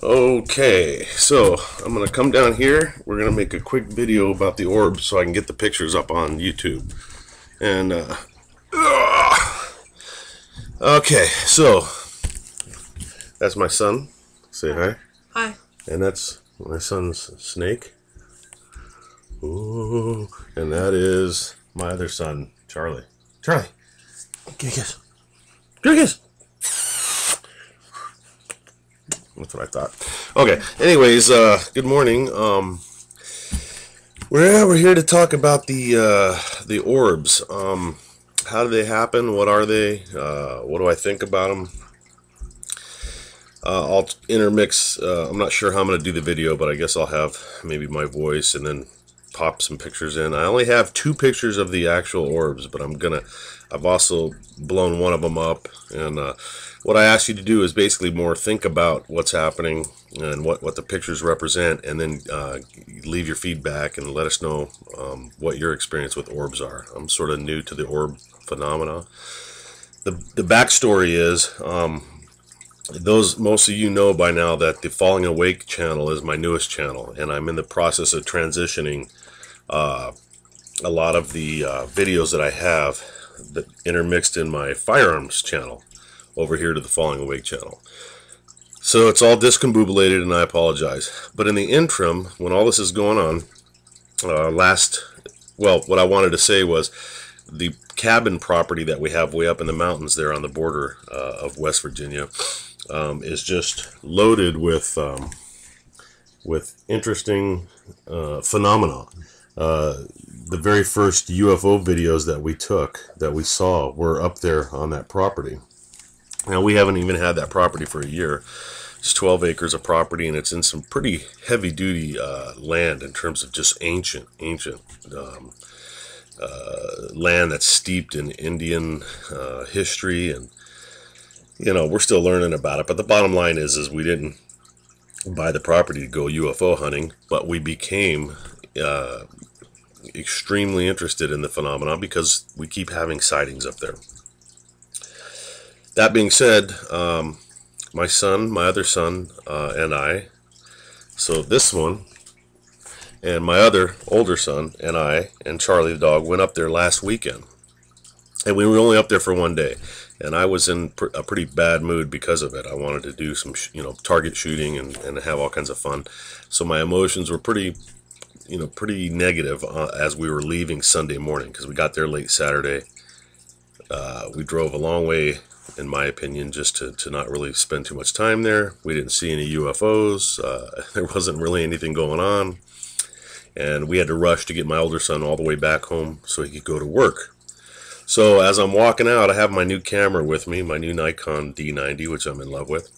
Okay, so I'm gonna come down here. We're gonna make a quick video about the orbs so I can get the pictures up on YouTube. And okay, so that's my son. Say hi. Hi. And that's my son's snake. Ooh, and that is my other son, Charlie. Charlie, give me a kiss. Give me a kiss. That's what I thought. Okay. Anyways, good morning. We're here to talk about the orbs. How do they happen? What are they? What do I think about them? I'll intermix. I'm not sure how I'm going to do the video, but I guess I'll have maybe my voice and then pop some pictures in. I only have 2 pictures of the actual orbs, but I've also blown one of them up. And what I ask you to do is basically more think about what's happening and what the pictures represent, and then leave your feedback and let us know what your experience with orbs are. I'm sort of new to the orb phenomena. The backstory is, most of you know by now that the Falling Awake channel is my newest channel, and I'm in the process of transitioning a lot of the videos that I have that intermixed in my firearms channel over here to the Falling Awake channel. So it's all discombobulated, and I apologize. But in the interim, when all this is going on, what I wanted to say was the cabin property that we have way up in the mountains there on the border of West Virginia is just loaded with interesting phenomena. The very first UFO videos that we saw were up there on that property. Now, we haven't even had that property for a year. It's 12 acres of property, and it's in some pretty heavy-duty land in terms of just ancient land that's steeped in Indian history, and we're still learning about it. But the bottom line is we didn't buy the property to go UFO hunting, but we became extremely interested in the phenomena because we keep having sightings up there. That being said, my other son, and I, so this one, and my other older son, and I, and Charlie the dog, went up there last weekend. And we were only up there for one day. And I was in a pretty bad mood because of it. I wanted to do some, target shooting and have all kinds of fun. So my emotions were pretty negative as we were leaving Sunday morning, because we got there late Saturday. We drove a long way, in my opinion, just to not really spend too much time there. We didn't see any UFOs. There wasn't really anything going on. And we had to rush to get my older son all the way back home so he could go to work. So as I'm walking out, I have my new camera with me, my new Nikon D90, which I'm in love with.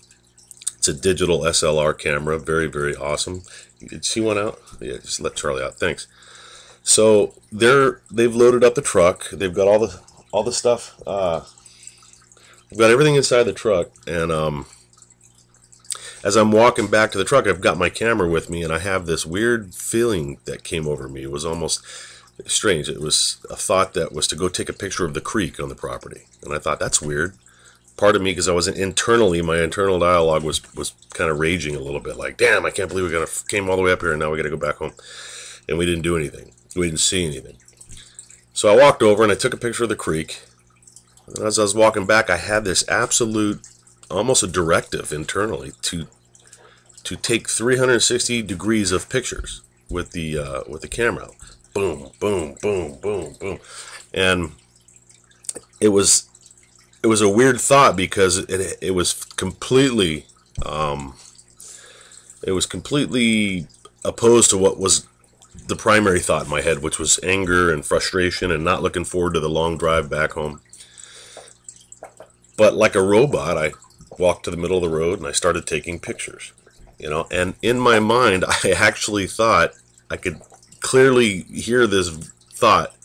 It's a digital SLR camera, very, very awesome. Did you see one out? Yeah, just let Charlie out. Thanks. So they've loaded up the truck. They've got all the stuff. We've got everything inside the truck, and as I'm walking back to the truck, I've got my camera with me, and I have this weird feeling that came over me. It was almost strange. It was a thought that was to go take a picture of the creek on the property, and I thought, that's weird. Part of me, because I wasn't internally, my internal dialogue was kind of raging a little bit, like, damn, I can't believe we came all the way up here, and now we got to go back home. And we didn't do anything. We didn't see anything. So I walked over, and I took a picture of the creek. And as I was walking back, I had this absolute, almost a directive internally to take 360 degrees of pictures with the camera. Boom, boom, boom, boom, boom. And it was a weird thought, because it was completely opposed to what was the primary thought in my head, which was anger and frustration and not looking forward to the long drive back home. But like a robot, I walked to the middle of the road and I started taking pictures, and in my mind, I actually thought, I could clearly hear this thought,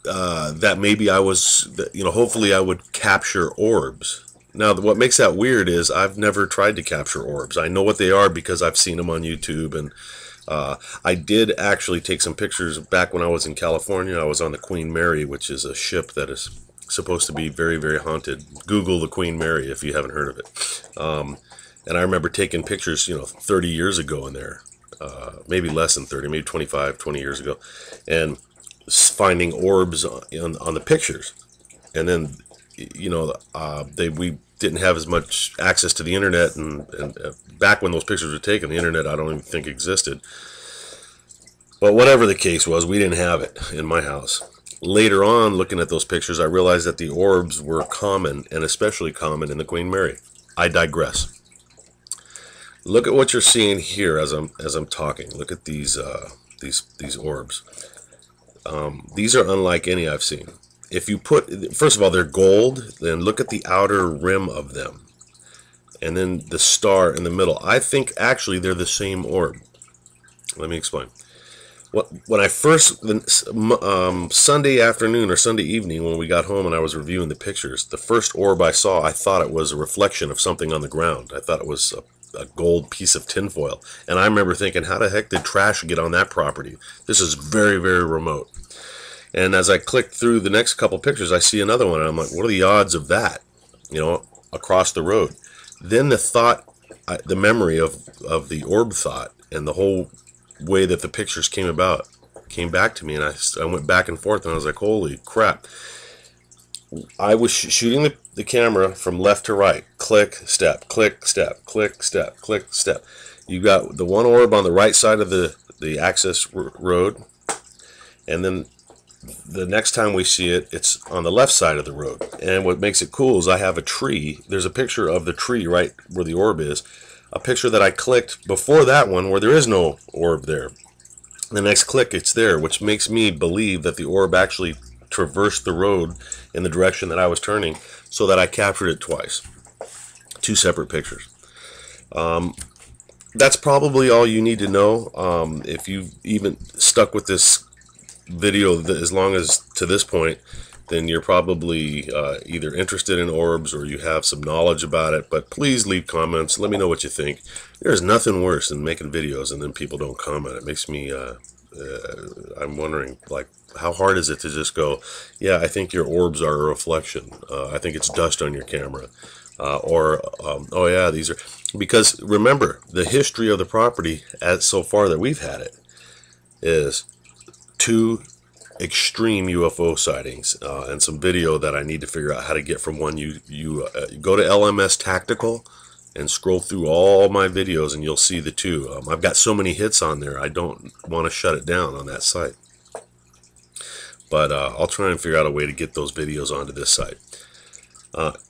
that maybe I was, hopefully I would capture orbs. Now, what makes that weird is I've never tried to capture orbs. I know what they are because I've seen them on YouTube, and I did actually take some pictures back when I was in California. I was on the Queen Mary, which is a ship that is supposed to be very, very haunted. Google the Queen Mary if you haven't heard of it. And I remember taking pictures, 30 years ago in there, maybe less than 30, maybe 25, 20 years ago, and finding orbs on the pictures. And then, we didn't have as much access to the internet, and back when those pictures were taken, the internet I don't even think existed. But whatever the case was, we didn't have it in my house. Later on, looking at those pictures, I realized that the orbs were common, and especially common in the Queen Mary. I digress. Look at what you're seeing here as I'm talking. Look at these orbs. These are unlike any I've seen. If you first of all, they're gold. Then look at the outer rim of them, and then the star in the middle. I think actually they're the same orb. Let me explain. When I first, Sunday afternoon or Sunday evening when we got home and I was reviewing the pictures, the first orb I saw, I thought it was a reflection of something on the ground. I thought it was a gold piece of tinfoil. And I remember thinking, how the heck did trash get on that property? This is very, very remote. And as I clicked through the next couple pictures, I see another one, and I'm like, what are the odds of that, across the road? Then the memory of the orb thought and the whole way that the pictures came back to me, and I went back and forth, and I was like, holy crap. I was shooting the camera from left to right. Click, step, click, step, click, step, click, step. You got the one orb on the right side of the access road, and then the next time we see it, it's on the left side of the road. And what makes it cool is I have a tree. There's a picture of the tree right where the orb is. A picture that I clicked before that one where there is no orb there. The next click, it's there, which makes me believe that the orb actually traversed the road in the direction that I was turning, so that I captured it twice. Two separate pictures. That's probably all you need to know. If you've even stuck with this video as long as to this point, then you're probably either interested in orbs or you have some knowledge about it. But please leave comments. Let me know what you think. There's nothing worse than making videos and then people don't comment. It makes me I'm wondering, like, how hard is it to just go, yeah, I think your orbs are a reflection, I think it's dust on your camera, oh yeah, these are, because remember, the history of the property so far that we've had it is 2 extreme UFO sightings, and some video that I need to figure out how to get from one. You go to LMS Tactical and scroll through all my videos and you'll see the 2. I've got so many hits on there, I don't want to shut it down on that site. But I'll try and figure out a way to get those videos onto this site.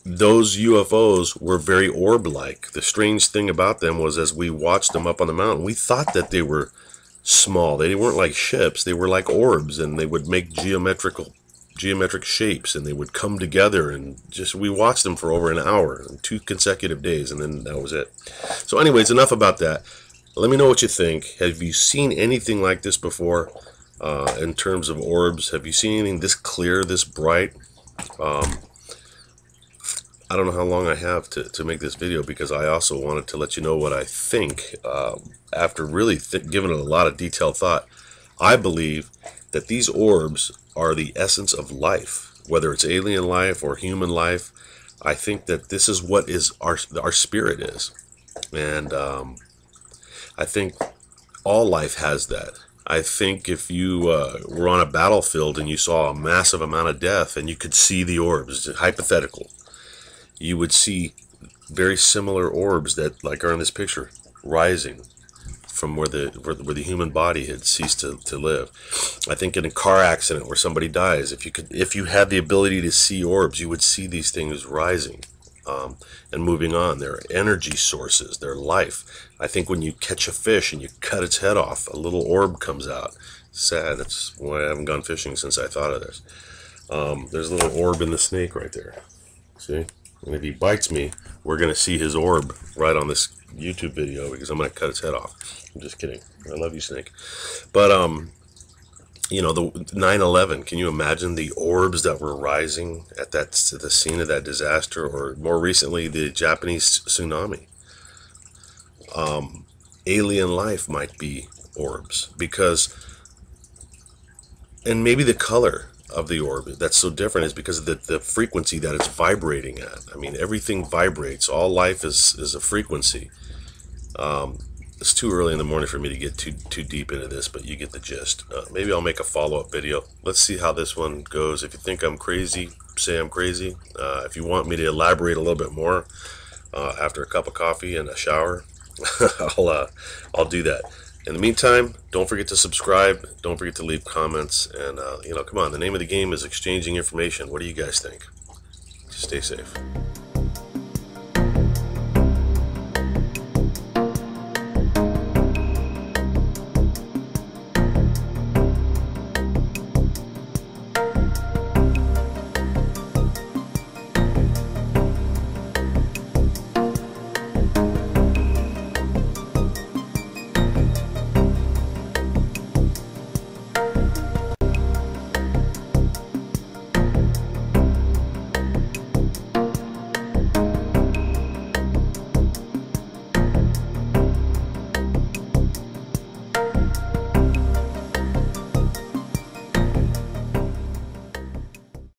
Those UFOs were very orb-like. The strange thing about them was, as we watched them up on the mountain, we thought that they were small. They weren't like ships. They were like orbs, and they would make geometric shapes, and they would come together, and we watched them for over an hour, 2 consecutive days, and then that was it. So anyways, enough about that. Let me know what you think. Have you seen anything like this before, in terms of orbs? Have you seen anything this clear, this bright? I don't know how long I have to make this video, because I also wanted to let you know what I think. After really giving it a lot of detailed thought, I believe that these orbs are the essence of life, whether it's alien life or human life. I think that this is what our spirit is, and I think all life has that. I think if you were on a battlefield and you saw a massive amount of death and you could see the orbs, hypothetical, you would see very similar orbs that, like, are in this picture, rising from where the human body had ceased to live. I think in a car accident where somebody dies, if you had the ability to see orbs, you would see these things rising and moving on. They're energy sources, they're life. I think when you catch a fish and you cut its head off, a little orb comes out. Sad. That's why I haven't gone fishing since I thought of this. There's a little orb in the snake right there. See? And if he bites me, we're going to see his orb right on this YouTube video, because I'm going to cut its head off. I'm just kidding. I love you, snake. But, the 9/11, can you imagine the orbs that were rising at the scene of that disaster, or more recently, the Japanese tsunami? Alien life might be orbs, because, and maybe the color. of the orb that's so different is because of the frequency that it's vibrating at. I mean, everything vibrates. All life is a frequency. It's too early in the morning for me to get too deep into this, but you get the gist. Maybe I'll make a follow-up video. Let's see how this one goes. If you think I'm crazy, say I'm crazy. If you want me to elaborate a little bit more after a cup of coffee and a shower, I'll do that. In the meantime, don't forget to subscribe. Don't forget to leave comments. And, come on, the name of the game is exchanging information. What do you guys think? Stay safe.